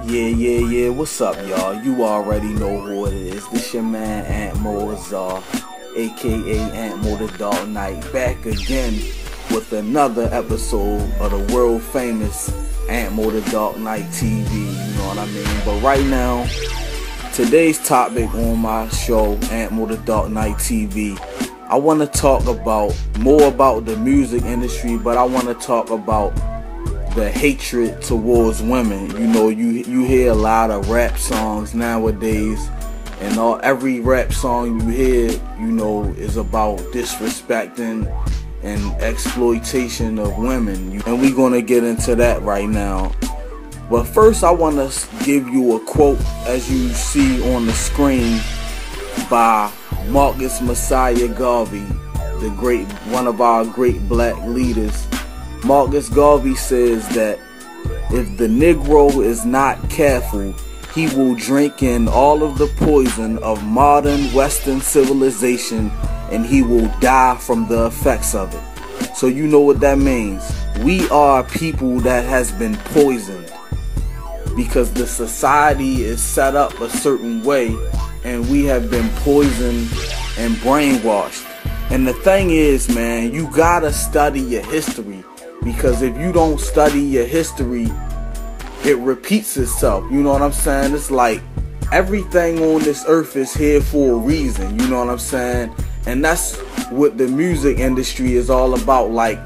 Yeah, what's up, y'all? You already know who it is. This your man, Ant Mozart, aka Ant Mo the Dark Knight, back again with another episode of the world famous Ant Mo the Dark Knight TV, you know what I mean? But right now, today's topic on my show, Ant Mo the Dark Knight TV, I want to talk more about the music industry, but I want to talk about the hatred towards women. You know, you hear a lot of rap songs nowadays, and every rap song you hear, you know, is about disrespecting and exploitation of women. And we're gonna get into that right now. But first, I want to give you a quote, as you see on the screen, by Marcus Messiah Garvey, one of our great black leaders. Marcus Garvey says that if the Negro is not careful, he will drink in all of the poison of modern Western civilization, and he will die from the effects of it. So you know what that means. We are people that has been poisoned because the society is set up a certain way, and we have been poisoned and brainwashed. And the thing is, man, you gotta study your history, because if you don't study your history, it repeats itself. You know what I'm saying? It's like everything on this earth is here for a reason. You know what I'm saying? And that's what the music industry is all about. Like,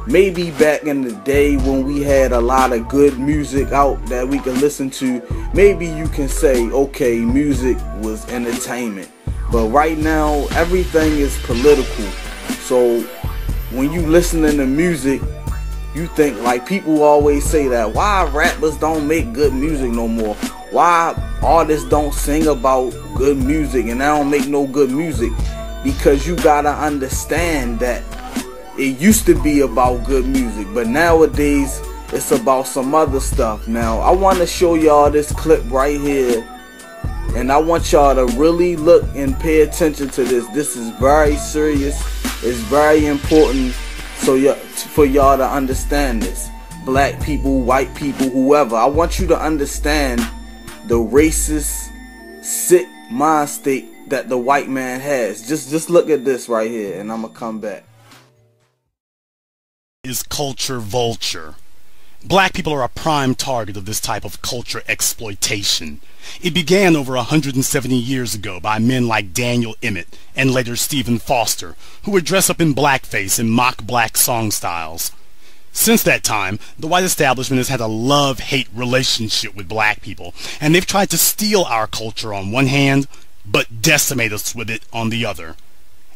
maybe back in the day when we had a lot of good music out that we could listen to, maybe you can say, okay, music was entertainment. But right now, everything is political. So when you listening to music, you think, like, people always say that, why rappers don't make good music no more? Why artists don't sing about good music and they don't make no good music? Because you gotta understand that it used to be about good music, but nowadays it's about some other stuff. Now, I want to show y'all this clip right here, and I want y'all to really look and pay attention to this. This is very serious. It's very important, so for y'all to understand this. Black people, white people, whoever. I want you to understand the racist, sick mind state that the white man has. Just look at this right here, and I'm gonna come back. Is culture vulture. Black people are a prime target of this type of culture exploitation. It began over 170 years ago by men like Daniel Emmett and later Stephen Foster, who would dress up in blackface and mock black song styles. Since that time, the white establishment has had a love-hate relationship with black people, and they've tried to steal our culture on one hand, but decimate us with it on the other.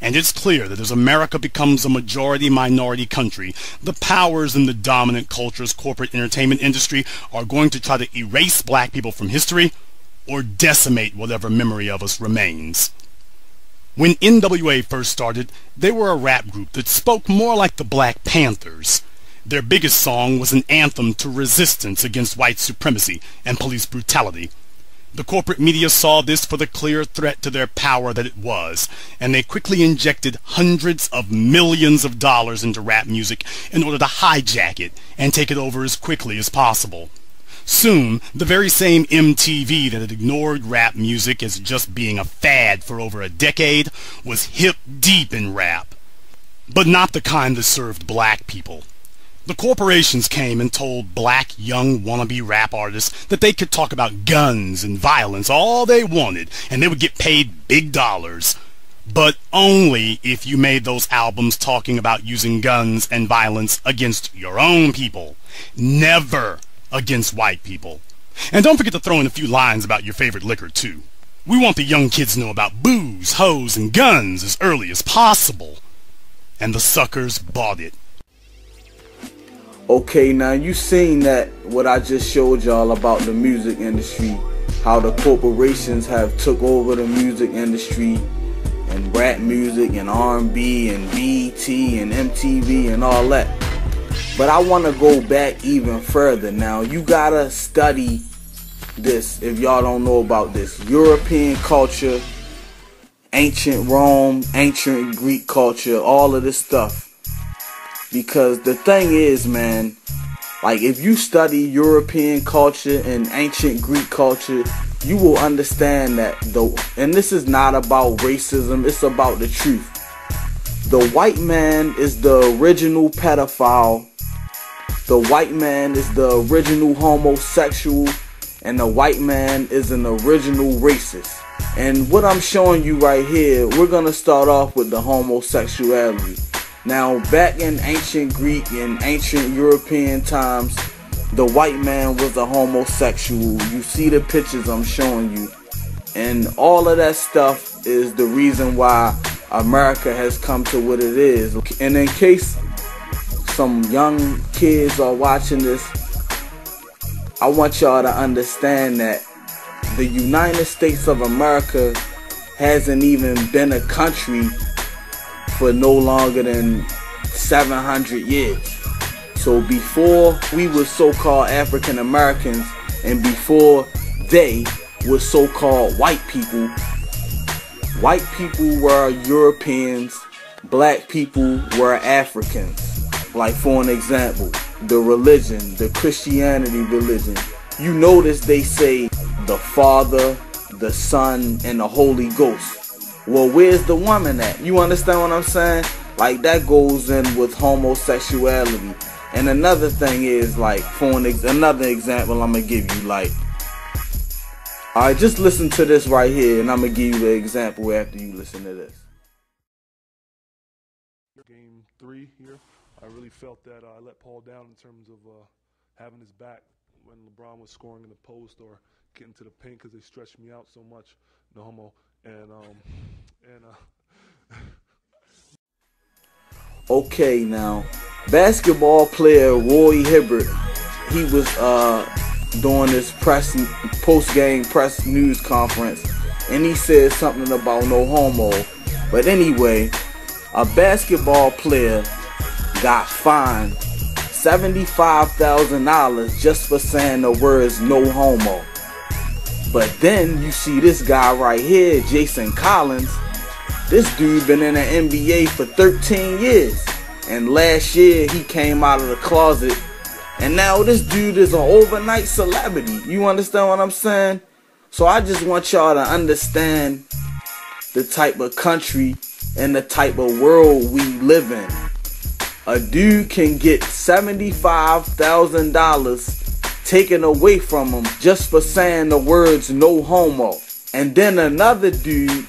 And it's clear that as America becomes a majority-minority country, the powers in the dominant culture's corporate entertainment industry are going to try to erase black people from history or decimate whatever memory of us remains. When NWA first started, they were a rap group that spoke more like the Black Panthers. Their biggest song was an anthem to resistance against white supremacy and police brutality. The corporate media saw this for the clear threat to their power that it was, and they quickly injected hundreds of millions of dollars into rap music in order to hijack it and take it over as quickly as possible. Soon, the very same MTV that had ignored rap music as just being a fad for over a decade was hip deep in rap. But not the kind that served black people. The corporations came and told black young wannabe rap artists that they could talk about guns and violence all they wanted, and they would get paid big dollars. But only if you made those albums talking about using guns and violence against your own people. Never against white people. And don't forget to throw in a few lines about your favorite liquor too. We want the young kids to know about booze, hoes, and guns as early as possible. And the suckers bought it. Okay, now you seen that, what I just showed y'all about the music industry, how the corporations have took over the music industry, and rap music and R&B and BET and MTV and all that. But I want to go back even further. Now, you gotta study this if y'all don't know about this. European culture, ancient Rome, ancient Greek culture, all of this stuff. Because the thing is, man, Like, if you study European culture and ancient Greek culture, you will understand that and this is not about racism, it's about the truth. The white man is the original pedophile. The white man is the original homosexual. And the white man is an original racist. And what I'm showing you right here, we're going to start off with the homosexuality. Now, back in ancient Greek and ancient European times, the white man was a homosexual. You see the pictures I'm showing you. And all of that stuff is the reason why America has come to what it is. And in case some young kids are watching this, I want y'all to understand that the United States of America hasn't even been a country for no longer than 700 years. So before we were so-called African Americans and before they were so-called white people were Europeans, black people were Africans. Like, for an example, the religion, the Christianity religion. You notice they say the Father, the Son, and the Holy Ghost. Well, where's the woman at? You understand what I'm saying? Like, that goes in with homosexuality. And another thing is, like, for another example I'm going to give you, like, alright, just listen to this right here, and I'm going to give you the example after you listen to this. Game 3 here. I really felt that I let Paul down in terms of having his back when LeBron was scoring in the post or getting to the paint because they stretched me out so much. No homo. Okay, now, basketball player Roy Hibbert, he was doing this post-game press news conference, and he said something about no homo. But anyway, a basketball player got fined $75,000 just for saying the words no homo. But then you see this guy right here, Jason Collins. This dude been in the NBA for 13 years. And last year he came out of the closet. And now this dude is an overnight celebrity. You understand what I'm saying? So I just want y'all to understand the type of country and the type of world we live in. A dude can get $75,000 taken away from him just for saying the words no homo. And then another dude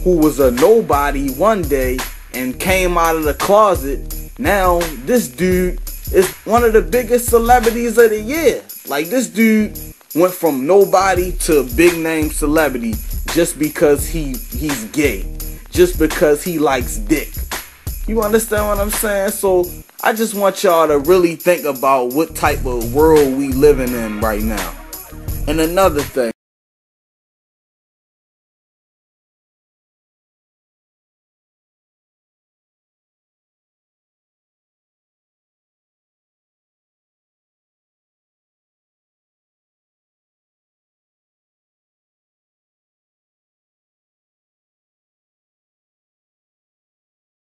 who was a nobody one day and came out of the closet, now this dude is one of the biggest celebrities of the year. Like, this dude went from nobody to big name celebrity just because he's gay, just because he likes dick. You understand what I'm saying? So I just want y'all to really think about what type of world we living in right now. And another thing,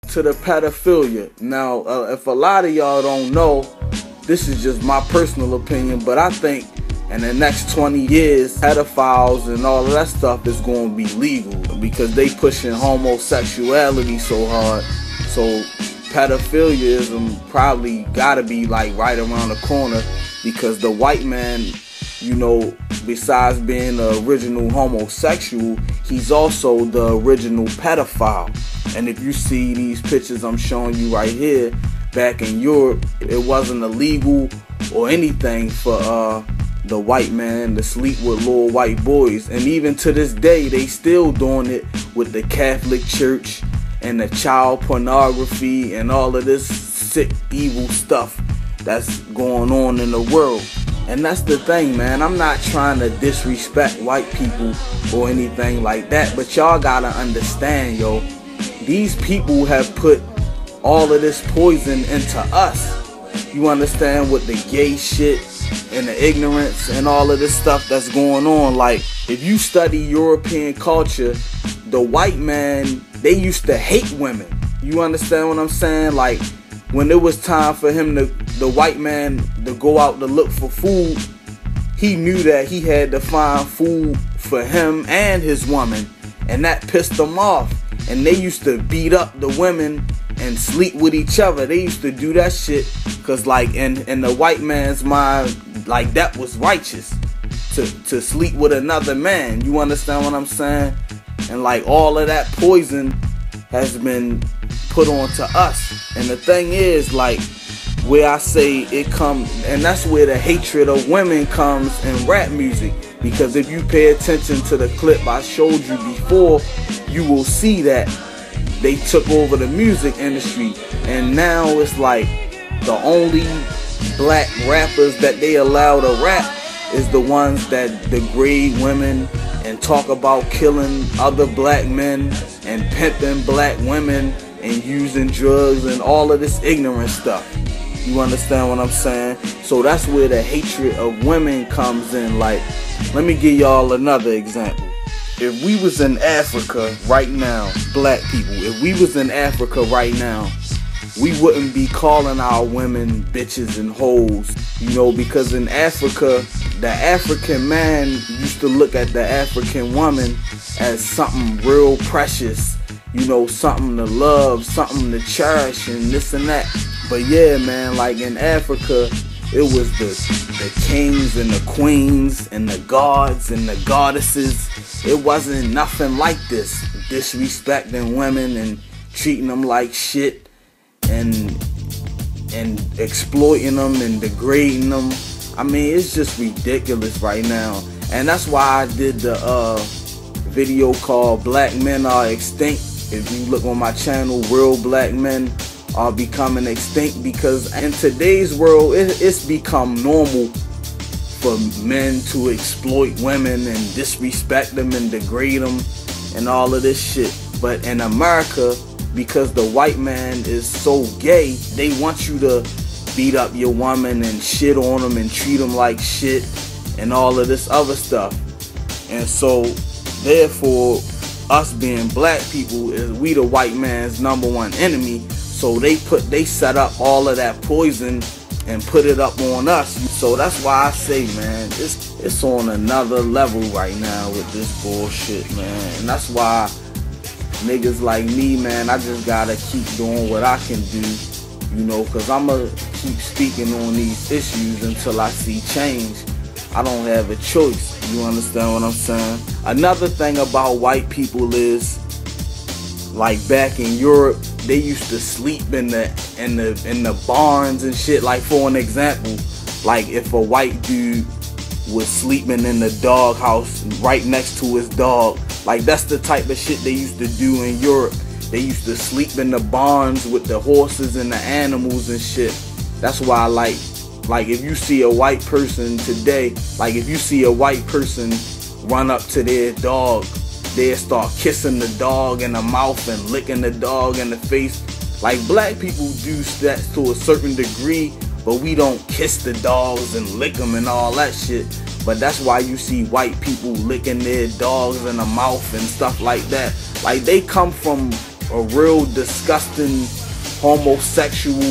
to the pedophilia. Now, if a lot of y'all don't know, this is just my personal opinion, but I think in the next 20 years, pedophiles and all of that stuff is going to be legal because they pushing homosexuality so hard. So pedophilism probably got to be like right around the corner because the white man, you know, besides being the original homosexual, he's also the original pedophile. And if you see these pictures I'm showing you right here, back in Europe, it wasn't illegal or anything for the white man to sleep with little white boys. And even to this day, they still doing it with the Catholic Church and the child pornography and all of this sick, evil stuff that's going on in the world. And that's the thing, man. I'm not trying to disrespect white people or anything like that, but y'all gotta understand, yo, these people have put all of this poison into us. You understand, with the gay shit and the ignorance and all of this stuff that's going on. Like, if you study European culture, the white man, they used to hate women. You understand what I'm saying? Like, when it was time for him the white man to go out to look for food, he knew that he had to find food for him and his woman, and that pissed him off. And they used to beat up the women and sleep with each other. They used to do that shit because, like, in the white man's mind, like, that was righteous to sleep with another man. You understand what I'm saying? And like, all of that poison has been put on to us. And the thing is, like, where I say it comes, and that's where the hatred of women comes in rap music. Because if you pay attention to the clip I showed you before, you will see that they took over the music industry, and now it's like the only black rappers that they allow to rap is the ones that degrade women and talk about killing other black men and pimping black women and using drugs and all of this ignorant stuff. You understand what I'm saying? So that's where the hatred of women comes in. Like, let me give y'all another example. If we was in Africa right now, black people, if we was in Africa right now, we wouldn't be calling our women bitches and hoes, you know, because in Africa, the African man used to look at the African woman as something real precious, you know, something to love, something to cherish, and this and that. But yeah, man, like in Africa, it was the kings and the queens and the gods and the goddesses. It wasn't nothing like this, disrespecting women and treating them like shit and exploiting them and degrading them. I mean, it's just ridiculous right now. And that's why I did the video called Black Men Are Extinct. If you look on my channel, real black men are becoming extinct, because in today's world it's become normal for men to exploit women and disrespect them and degrade them and all of this shit. But in America, because the white man is so gay, they want you to beat up your woman and shit on them and treat them like shit and all of this other stuff. And so therefore, us being black people, is we the white man's #1 enemy. So they set up all of that poison and put it up on us. So that's why I say, man, it's on another level right now with this bullshit, man. And that's why niggas like me, man, I just gotta keep doing what I can do, you know, because I'm gonna keep speaking on these issues until I see change. I don't have a choice. You understand what I'm saying? Another thing about white people is, like, back in Europe, they used to sleep in the barns and shit. Like, for an example, like if a white dude was sleeping in the dog house right next to his dog, like that's the type of shit they used to do in Europe. They used to sleep in the barns with the horses and the animals and shit. That's why, like if you see a white person today, like if you see a white person run up to their dog, they start kissing the dog in the mouth and licking the dog in the face. Like, black people do that to a certain degree, but we don't kiss the dogs and lick them and all that shit. But that's why you see white people licking their dogs in the mouth and stuff like that. Like, they come from a real disgusting, homosexual,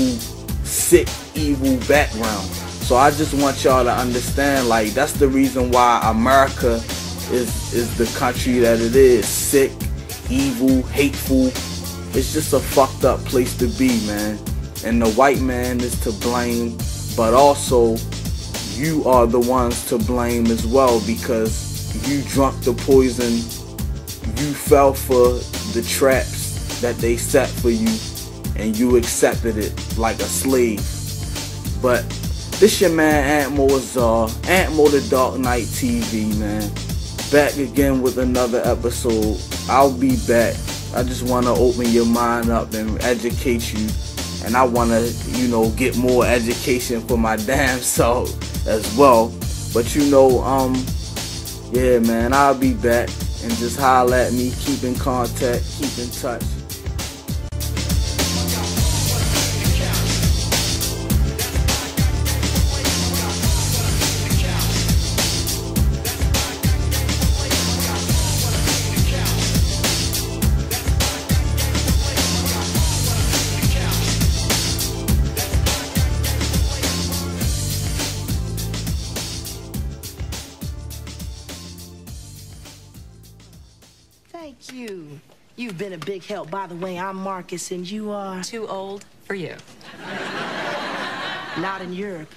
sick, evil background. So I just want y'all to understand, like, that's the reason why America is the country that it is. Sick, evil, hateful. It's just a fucked up place to be, man. And the white man is to blame, but also you are the ones to blame as well, because you drunk the poison, you fell for the traps that they set for you, and you accepted it like a slave. But this your man Ant Mozar, Ant Mo the Dark Knight TV, man. Back again with another episode. I'll be back. I just want to open your mind up and educate you, and I want to, you know, get more education for my damn self as well. But you know, yeah, man, I'll be back, and just holler at me. Keep in contact, keep in touch. Thank you. You've been a big help. By the way, I'm Marcus, and you are... Too old for you. Not in Europe.